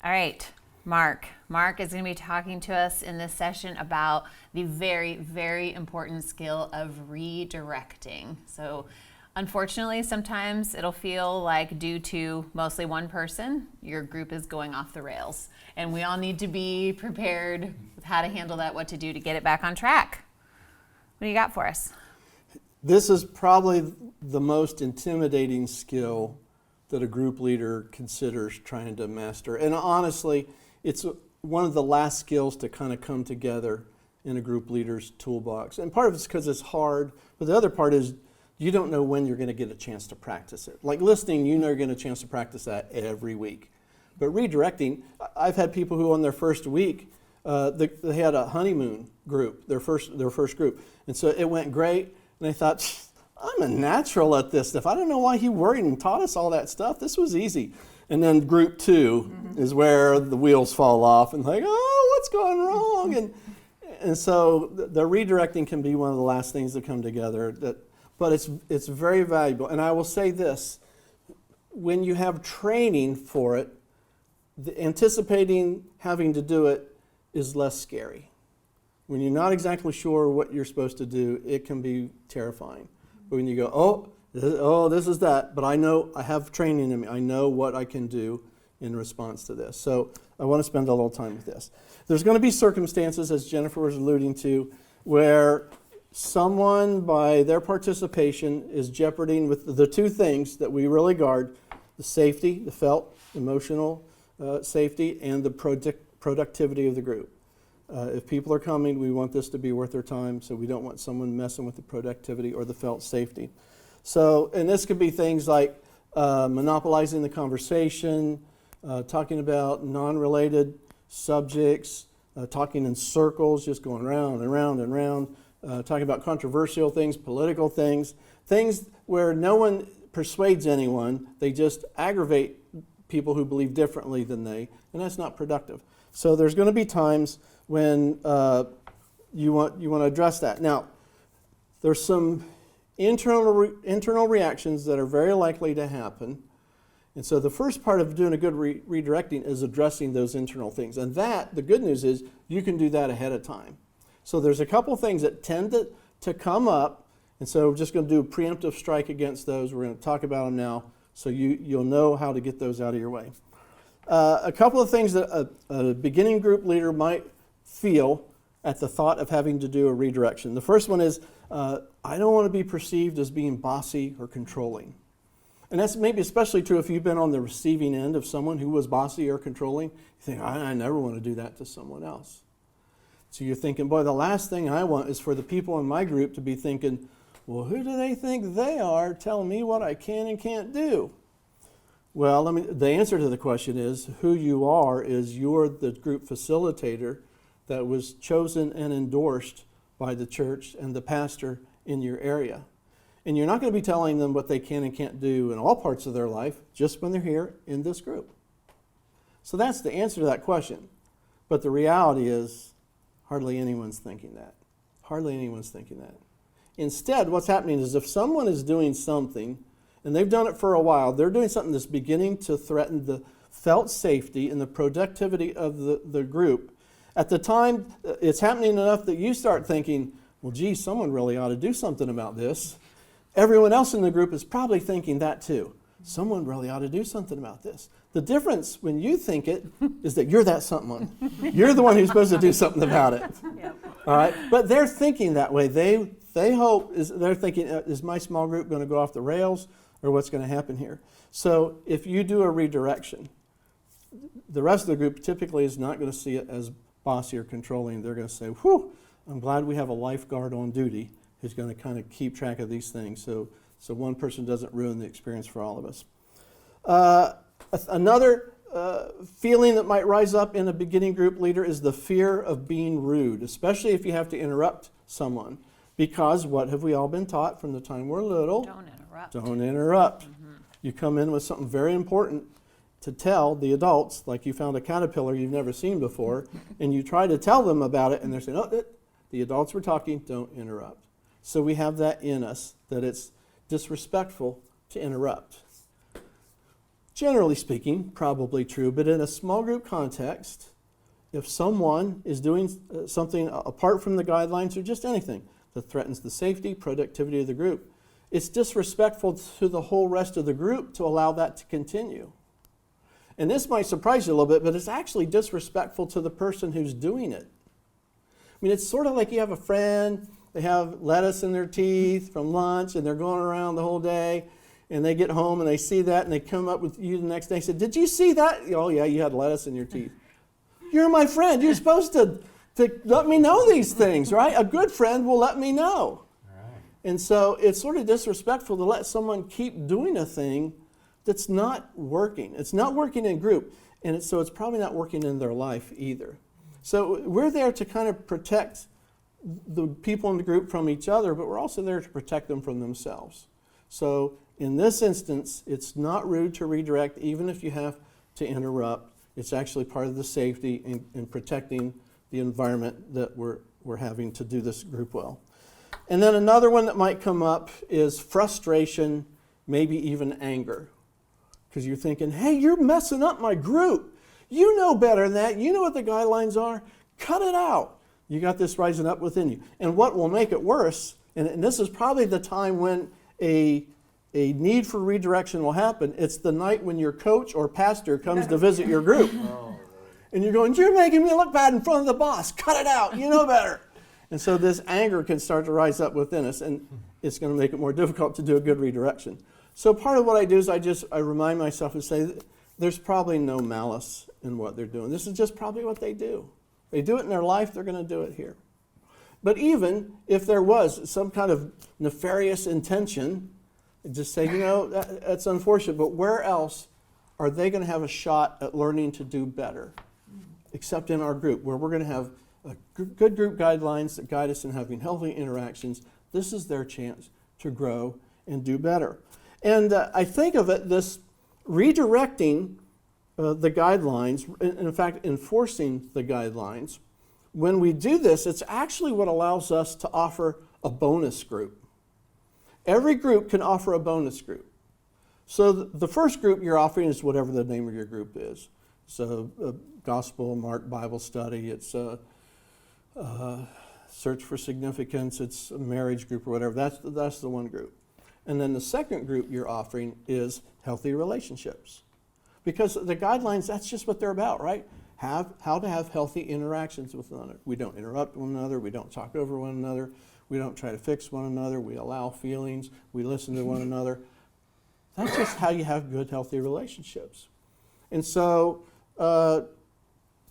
All right, Mark. Mark is going to be talking to us in this session about the very, very important skill of redirecting. So, unfortunately, sometimes it'll feel like due to mostly one person, your group is going off the rails. And we all need to be prepared with how to handle that, what to do to get it back on track. What do you got for us? This is probably the most intimidating skill that a group leader considers trying to master. And honestly, it's one of the last skills to kind of come together in a group leader's toolbox. And part of it's because it's hard, but the other part is you don't know when you're going to get a chance to practice it. Like listening, you know you're getting a chance to practice that every week. But redirecting, I've had people who on their first week, they had a honeymoon group, their first group. And so it went great, and they thought, I'm a natural at this stuff. I don't know why he worried and taught us all that stuff. This was easy. And then group two is where the wheels fall off and like, oh, what's going wrong? And so the redirecting can be one of the last things that come together. But it's very valuable. And I will say this, when you have training for it, anticipating having to do it is less scary. When you're not exactly sure what you're supposed to do, it can be terrifying. But when you go, this is that, but I know I have training in me. I know what I can do in response to this. So I want to spend a little time with this. There's going to be circumstances, as Jennifer was alluding to, where someone, by their participation, is jeoparding with the two things that we really guard, the safety, the felt, emotional safety, and the productivity of the group. If people are coming, we want this to be worth their time, so we don't want someone messing with the productivity or the felt safety. So, and this could be things like monopolizing the conversation, talking about non-related subjects, talking in circles, just going round and round and round, talking about controversial things, political things, things where no one persuades anyone, they just aggravate people who believe differently than they, and that's not productive. So there's going to be times when you want to address that. Now, there's some internal reactions that are very likely to happen. And so the first part of doing a good redirecting is addressing those internal things. And that, the good news is, you can do that ahead of time. So there's a couple things that tend to come up, and so we're just going to do a preemptive strike against those. We're going to talk about them now, so you'll know how to get those out of your way. A couple of things that a beginning group leader might feel at the thought of having to do a redirection. The first one is, I don't want to be perceived as being bossy or controlling. And that's maybe especially true if you've been on the receiving end of someone who was bossy or controlling. You think, I never want to do that to someone else. So you're thinking, boy, the last thing I want is for the people in my group to be thinking, well, who do they think they are telling me what I can and can't do? Well, the answer to the question is, who you are is you're the group facilitator that was chosen and endorsed by the church and the pastor in your area. And you're not going to be telling them what they can and can't do in all parts of their life, just when they're here in this group. So that's the answer to that question. But the reality is, hardly anyone's thinking that. Hardly anyone's thinking that. Instead, what's happening is if someone is doing something, and they've done it for a while, they're doing something that's beginning to threaten the felt safety and the productivity of the group. At the time, it's happening enough that you start thinking, well, gee, someone really ought to do something about this. Everyone else in the group is probably thinking that too. Someone really ought to do something about this. The difference when you think it is that you're that someone. You're the one who's supposed to do something about it. Yep. All right? But they're thinking that way. They hope, they're thinking, is my small group going to go off the rails, or what's going to happen here? So if you do a redirection, the rest of the group typically is not going to see it as bossy or controlling. They're going to say, whew, I'm glad we have a lifeguard on duty who's going to kind of keep track of these things so one person doesn't ruin the experience for all of us. Another feeling that might rise up in a beginning group leader is the fear of being rude, especially if you have to interrupt someone. Because what have we all been taught from the time we're little? Don't interrupt. Don't interrupt. Mm-hmm. You come in with something very important to tell the adults, like you found a caterpillar you've never seen before, and you try to tell them about it, and they're saying, oh, the adults were talking, don't interrupt. So we have that in us, that it's disrespectful to interrupt. generally speaking, probably true, but in a small group context, if someone is doing something apart from the guidelines or just anything that threatens the safety, productivity of the group, it's disrespectful to the whole rest of the group to allow that to continue. And this might surprise you a little bit, but it's actually disrespectful to the person who's doing it. I mean, it's sort of like you have a friend, they have lettuce in their teeth from lunch, and they're going around the whole day, and they get home and they see that, and they come up with you the next day and say, "Did you see that?" "Oh yeah, you had lettuce in your teeth." You're my friend. You're supposed to let me know these things, right? A good friend will let me know. Right. And so it's sort of disrespectful to let someone keep doing a thing that's not working. It's not working in group, and so it's probably not working in their life either. So we're there to kind of protect the people in the group from each other, but we're also there to protect them from themselves. So in this instance, it's not rude to redirect, even if you have to interrupt. It's actually part of the safety in protecting the environment that we're having to do this group well. And then another one that might come up is frustration, maybe even anger. Because you're thinking, "Hey, you're messing up my group. You know better than that. You know what the guidelines are. Cut it out." You got this rising up within you. And what will make it worse, and this is probably the time when a need for redirection will happen, it's the night when your coach or pastor comes to visit your group. And you're going, "You're making me look bad in front of the boss. Cut it out. You know better." And so this anger can start to rise up within us, and it's going to make it more difficult to do a good redirection. So part of what I do is I remind myself and say, there's probably no malice in what they're doing. This is just probably what they do. They do it in their life, they're going to do it here. But even if there was some kind of nefarious intention, just say, that's unfortunate, but where else are they going to have a shot at learning to do better? Except in our group, where we're going to have good group guidelines that guide us in having healthy interactions. This is their chance to grow and do better. And I think of it, this redirecting the guidelines, and in fact, enforcing the guidelines. When we do this, it's actually what allows us to offer a bonus group. Every group can offer a bonus group. So the first group you're offering is whatever the name of your group is. So Gospel, Mark, Bible Study, it's Search for Significance, it's a marriage group or whatever. That's the one group. And then the second group you're offering is healthy relationships. Because the guidelines, that's just what they're about, right? How to have healthy interactions with one another. We don't interrupt one another. We don't talk over one another. We don't try to fix one another. We allow feelings. We listen to one another. That's just how you have good, healthy relationships. And so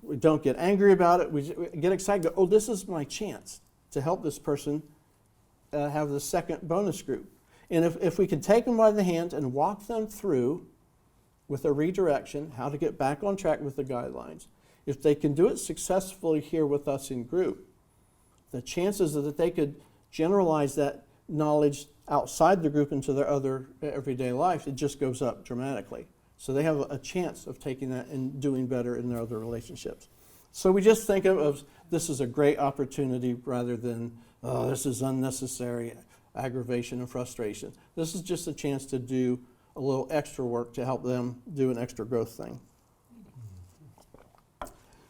we don't get angry about it. We get excited. Go, "Oh, this is my chance to help this person have the second bonus group." And if we can take them by the hand and walk them through with a redirection, how to get back on track with the guidelines, if they can do it successfully here with us in group, the chances that they could generalize that knowledge outside the group into their other everyday life, it just goes up dramatically. So they have a chance of taking that and doing better in their other relationships. So we just think of this as a great opportunity rather than, "Oh, this is unnecessary aggravation and frustration." This is just a chance to do a little extra work to help them do an extra growth thing.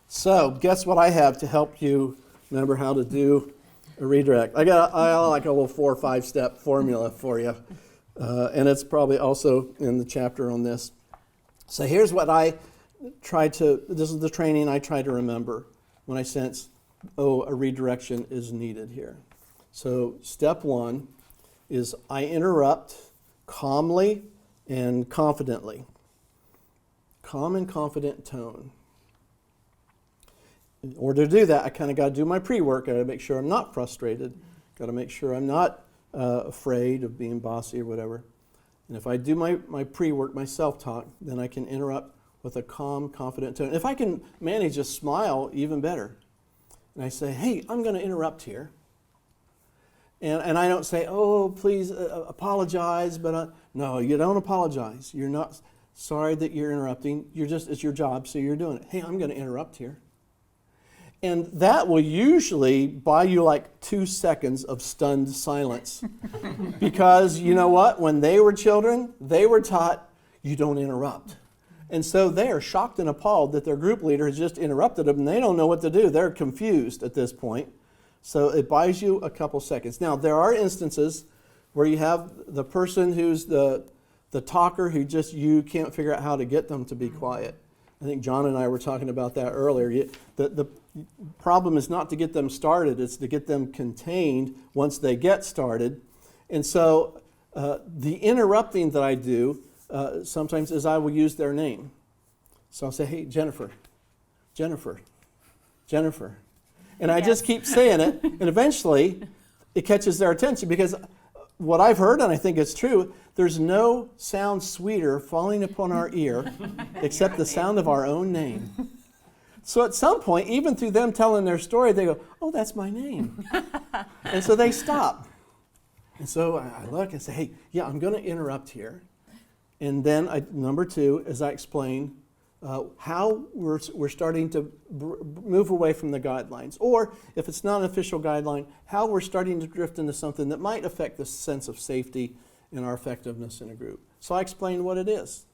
So guess what I have to help you remember how to do a redirect. I got like a little 4 or 5 step formula for you, and it's probably also in the chapter on this. So here's what this is the training I try to remember when I sense, a redirection is needed here. So step 1 is I interrupt calmly and confidently. Calm and confident tone. In order to do that, I kind of got to do my pre-work. I got to make sure I'm not frustrated. Got to make sure I'm not afraid of being bossy or whatever. And if I do my pre-work, my self-talk, then I can interrupt with a calm, confident tone. If I can manage a smile, even better. And I say, "Hey, I'm going to interrupt here." And I don't say, "Oh, please apologize," but no, you don't apologize. You're not sorry that you're interrupting. It's your job, so you're doing it. "Hey, I'm going to interrupt here." And that will usually buy you like 2 seconds of stunned silence. Because you know what? When they were children, they were taught, you don't interrupt. And so they are shocked and appalled that their group leader has just interrupted them and they don't know what to do. They're confused at this point. So it buys you a couple seconds. Now, there are instances where you have the person who's the talker who just you can't figure out how to get them to be quiet. I think John and I were talking about that earlier. The problem is not to get them started, it's to get them contained once they get started. And so the interrupting that I do sometimes is I will use their name. So I'll say, hey, Jennifer, Jennifer, Jennifer. And I just keep saying it, and eventually it catches their attention because what I've heard, and I think it's true, there's no sound sweeter falling upon our ear except the sound of our own name. So at some point, even through them telling their story, they go, oh, that's my name. And so they stop. And so I look and say, hey, yeah, I'm going to interrupt here. And then number two, as I explain, how we're starting to move away from the guidelines. Or if it's not an official guideline, how we're starting to drift into something that might affect the sense of safety and our effectiveness in a group. So I explain what it is.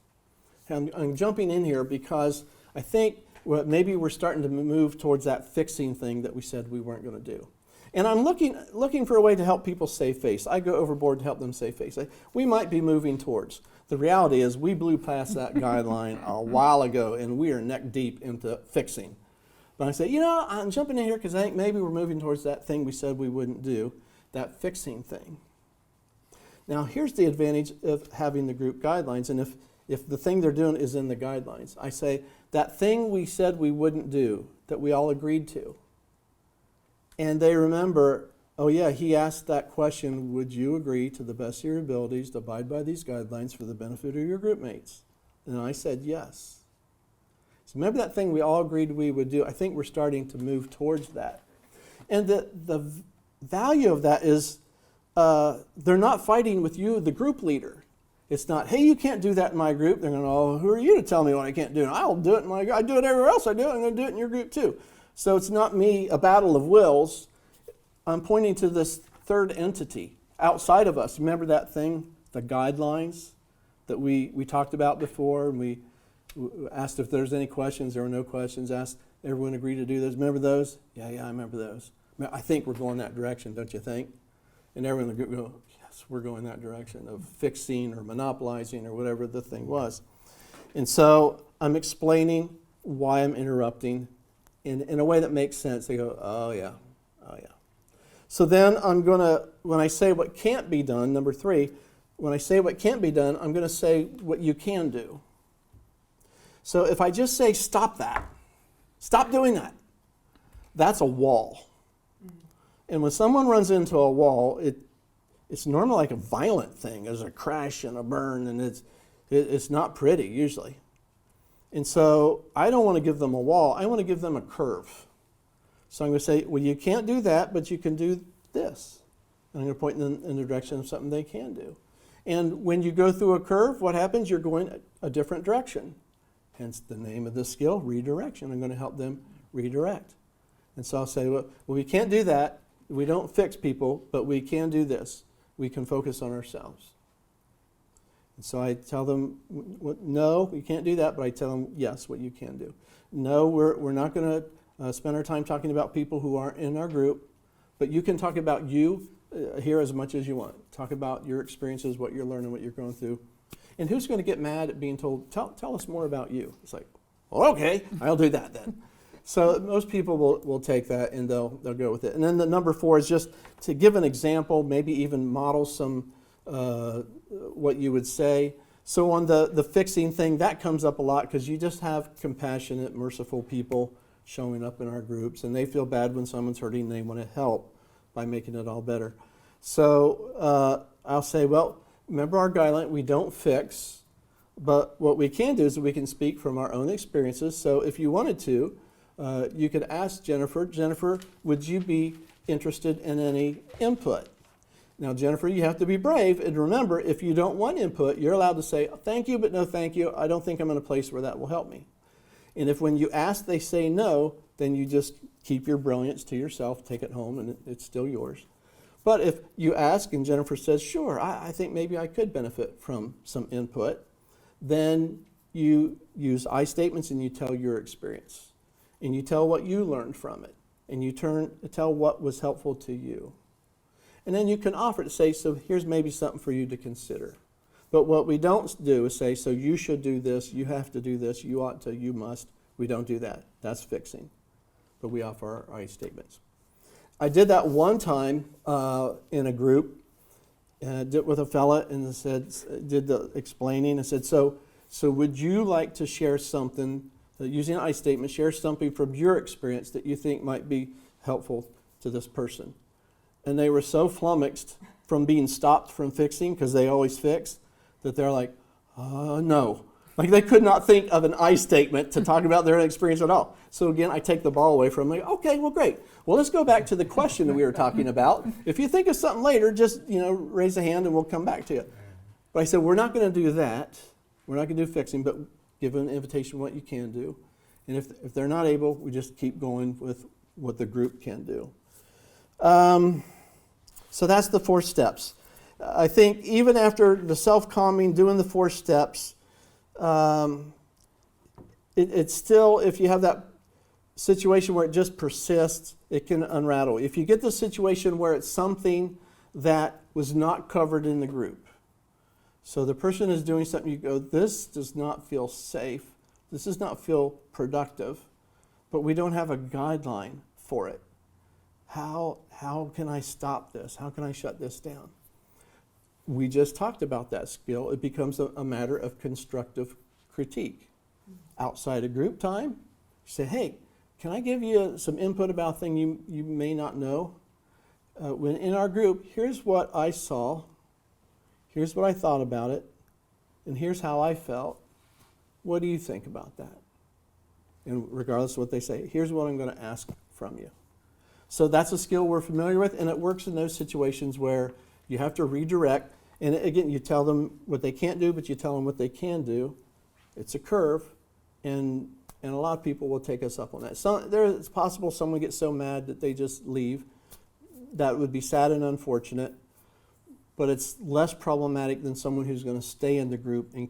I'm jumping in here because I think maybe we're starting to move towards that fixing thing that we said we weren't going to do. And I'm looking for a way to help people save face. I go overboard to help them save face. We might be moving towards. The reality is we blew past that guideline a while ago, and we are neck deep into fixing. But I say, I'm jumping in here because I think maybe we're moving towards that thing we said we wouldn't do, that fixing thing. Now, here's the advantage of having the group guidelines, and if the thing they're doing is in the guidelines, I say, that thing we said we wouldn't do, that we all agreed to. And they remember, oh yeah, he asked that question, would you agree to the best of your abilities to abide by these guidelines for the benefit of your group mates? And I said yes. So remember that thing we all agreed we would do? I think we're starting to move towards that. And the value of that is they're not fighting with you, the group leader. It's not, hey, you can't do that in my group. They're going, oh, who are you to tell me what I can't do? I'll do it in my group. I do it everywhere else I do it. I'm going to do it in your group too. So it's not me, a battle of wills. I'm pointing to this third entity outside of us. Remember that thing, the guidelines that we talked about before? And we asked if there's any questions. There were no questions. Asked everyone agree to do those. Remember those? Yeah, I remember those. I think we're going that direction, don't you think? And everyone in the group go, yes, we're going that direction of fixing or monopolizing or whatever the thing was. And so I'm explaining why I'm interrupting in a way that makes sense. They go, oh yeah. So then I'm going to, when I say what can't be done, number 3, when I say what can't be done, I'm going to say what you can do. So if I just say, stop that, stop doing that, that's a wall. And when someone runs into a wall, it's normally like a violent thing. There's a crash and a burn, and it's not pretty usually. And so I don't want to give them a wall. I want to give them a curve. So I'm going to say, well, you can't do that, but you can do this. And I'm going to point them in the direction of something they can do. And when you go through a curve, what happens? You're going a different direction. Hence the name of the skill, redirection. I'm going to help them redirect. And so I'll say, well, we can't do that. We don't fix people, but we can do this. We can focus on ourselves. And so I tell them, no, we can't do that, but I tell them, yes, what you can do. No, we're not going to spend our time talking about people who aren't in our group, but you can talk about you here as much as you want. Talk about your experiences, what you're learning, what you're going through. And who's going to get mad at being told, tell us more about you? It's like, well, okay, I'll do that then. So most people will take that and they'll go with it. And then the number 4 is just to give an example, maybe even model some what you would say. So on the fixing thing, that comes up a lot because you just have compassionate, merciful people showing up in our groups, and they feel bad when someone's hurting and they want to help by making it all better. So I'll say, well, remember our guideline, we don't fix, but what we can do is we can speak from our own experiences. So if you wanted to, you could ask Jennifer, would you be interested in any input? Now, Jennifer, you have to be brave, and remember, if you don't want input, you're allowed to say, thank you, but no thank you. I don't think I'm in a place where that will help me. And if when you ask, they say no, then you just keep your brilliance to yourself, take it home, and it's still yours. But if you ask and Jennifer says, sure, I think maybe I could benefit from some input, then you use I statements and you tell your experience. And you tell what you learned from it. And you tell what was helpful to you. And then you can offer to say, so here's maybe something for you to consider. But what we don't do is say, so you should do this, you have to do this, you ought to, you must. We don't do that. That's fixing. But we offer our I statements. I did that one time in a group, did it with a fella, and did the explaining. I said, so would you like to share something, using an I statement, share something from your experience that you think might be helpful to this person? And they were so flummoxed from being stopped from fixing, because they always fix, that they're like, no. Like they could not think of an I statement to talk about their experience at all. So again, I take the ball away from them. Like, okay, well, great. Well, let's go back to the question that we were talking about. If you think of something later, just raise a hand and we'll come back to you. But I said, we're not going to do that. We're not going to do fixing, but give an invitation what you can do. And if they're not able, we just keep going with what the group can do. So that's the 4 steps. I think even after the self-calming, doing the 4 steps, it's still, if you have that situation where it just persists, it can unravel. If you get the situation where it's something that was not covered in the group, so the person is doing something, you go, this does not feel safe, this does not feel productive, but we don't have a guideline for it. How can I stop this? How can I shut this down? We just talked about that skill. It becomes a matter of constructive critique. Outside of group time, you say, hey, can I give you some input about a thing you may not know? When in our group, here's what I saw, here's what I thought about it, and here's how I felt. What do you think about that? And regardless of what they say, here's what I'm going to ask from you. So that's a skill we're familiar with, and it works in those situations where you have to redirect. And again, you tell them what they can't do, but you tell them what they can do. It's a curve, and a lot of people will take us up on that. It's possible someone gets so mad that they just leave. That would be sad and unfortunate, but it's less problematic than someone who's going to stay in the group and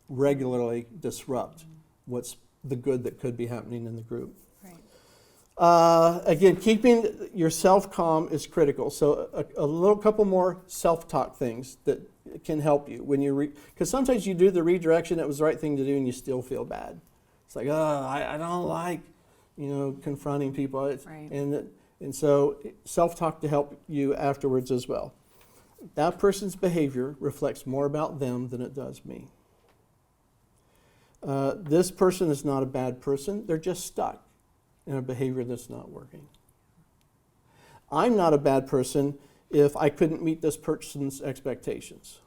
regularly disrupt what's the good that could be happening in the group. Again, keeping yourself calm is critical. So a couple more self-talk things that can help you when you because sometimes you do the redirection, it was the right thing to do, and you still feel bad. It's like, I don't like, confronting people. Right. And so self-talk to help you afterwards as well. That person's behavior reflects more about them than it does me. This person is not a bad person. They're just stuck in a behavior that's not working. I'm not a bad person if I couldn't meet this person's expectations.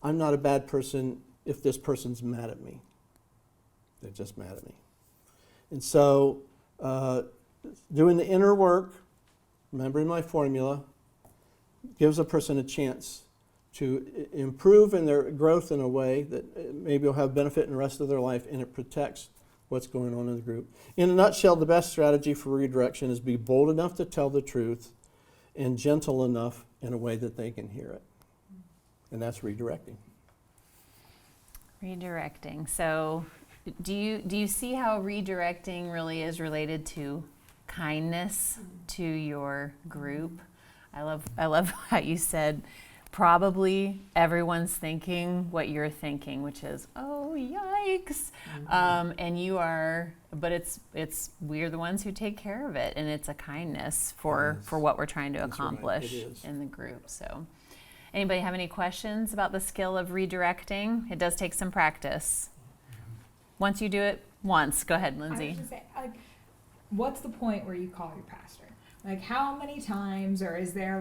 I'm not a bad person if this person's mad at me. They're just mad at me. And so doing the inner work, remembering my formula, gives a person a chance to improve in their growth in a way that maybe will have benefit in the rest of their life, and it protects what's going on in the group. In a nutshell, the best strategy for redirection is be bold enough to tell the truth and gentle enough in a way that they can hear it. And that's redirecting. Redirecting. So do you see how redirecting really is related to kindness to your group? I love how you said probably everyone's thinking what you're thinking, which is, oh, yikes. And you are, but we're the ones who take care of it. And it's a kindness for what we're trying to accomplish in the group. So anybody have any questions about the skill of redirecting? It does take some practice. Once you do it once, go ahead, Lindsay. I was just saying, what's the point where you call your pastor? Like, how many times, or is there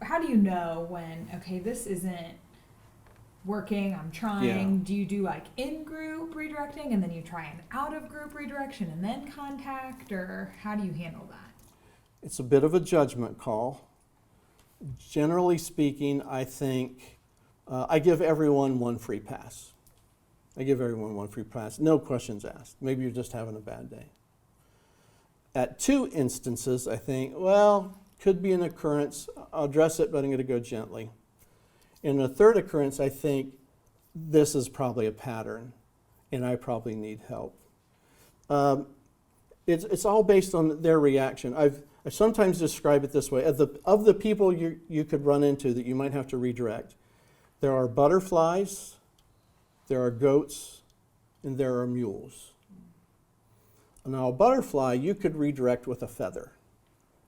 how do you know when, okay, this isn't working, I'm trying? Yeah. Do you do in-group redirecting and then you try an out-of-group redirection and then contact, or how do you handle that? It's a bit of a judgment call. Generally speaking, I think I give everyone one free pass. No questions asked. Maybe you're just having a bad day. At 2 instances, I think, could be an occurrence. I'll address it, but I'm going to go gently. In the 3rd occurrence, I think this is probably a pattern, and I probably need help. It's all based on their reaction. I sometimes describe it this way. Of the people you could run into that you might have to redirect, there are butterflies, there are goats, and there are mules. Now, a butterfly you could redirect with a feather,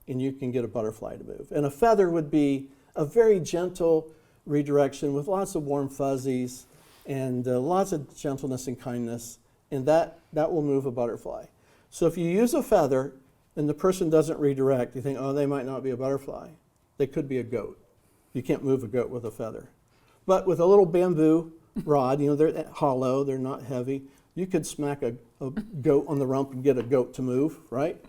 and you can get a butterfly to move. And a feather would be a very gentle redirection with lots of warm fuzzies and lots of gentleness and kindness, and that will move a butterfly. So if you use a feather and the person doesn't redirect, you think, oh, they might not be a butterfly. They could be a goat. You can't move a goat with a feather. But with a little bamboo rod, they're hollow, they're not heavy, you could smack a goat on the rump and get a goat to move, right?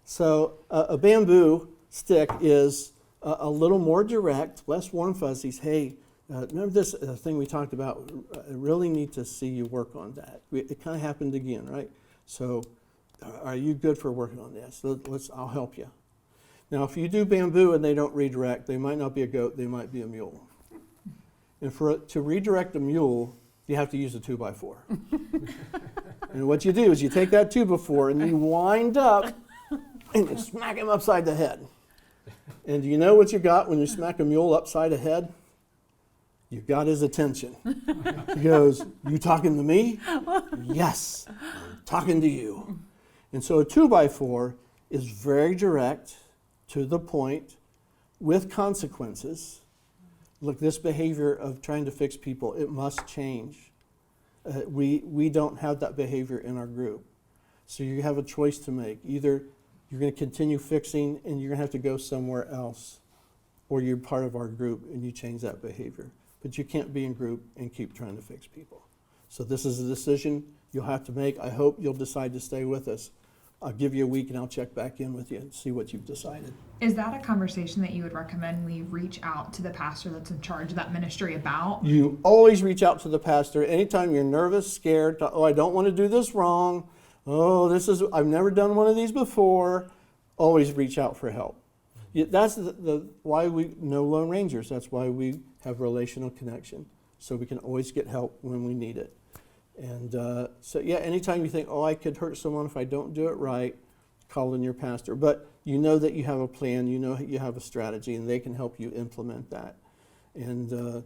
So a bamboo stick is a little more direct, less warm fuzzies. Hey, remember this thing we talked about? I really need to see you work on that. It kind of happened again, right? So are you good for working on this? I'll help you. Now, if you do bamboo and they don't redirect, they might not be a goat, they might be a mule. And to redirect a mule, you have to use a 2x4. And what you do is you take that 2x4 and you wind up and you smack him upside the head. And do you know what you got when you smack a mule upside the head? You got his attention. He goes, you talking to me? Yes, I'm talking to you. And so a 2x4 is very direct, to the point, with consequences. Look, this behavior of trying to fix people, it must change. We don't have that behavior in our group. So you have a choice to make. Either you're going to continue fixing and you're going to have to go somewhere else, or you're part of our group and you change that behavior. But you can't be in group and keep trying to fix people. So this is a decision you'll have to make. I hope you'll decide to stay with us. I'll give you a week and I'll check back in with you and see what you've decided. Is that a conversation that you would recommend we reach out to the pastor that's in charge of that ministry about? You always reach out to the pastor anytime you're nervous, scared, oh, I don't want to do this wrong. Oh, I've never done one of these before. Always reach out for help. That's why we know Lone Rangers. That's why we have relational connection. So we can always get help when we need it. And so, anytime you think, oh, I could hurt someone if I don't do it right, call in your pastor. But you know that you have a plan, you know you have a strategy, and they can help you implement that. And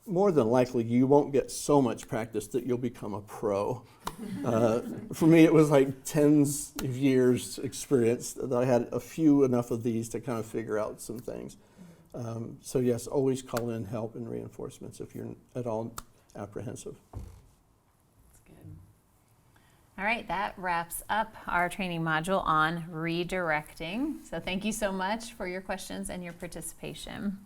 more than likely, you won't get so much practice that you'll become a pro. For me, it was like tens of years experience that I had a few enough of these to kind of figure out some things. So yes, always call in help and reinforcements if you're at all apprehensive. That's good. All right, that wraps up our training module on redirecting. So thank you so much for your questions and your participation.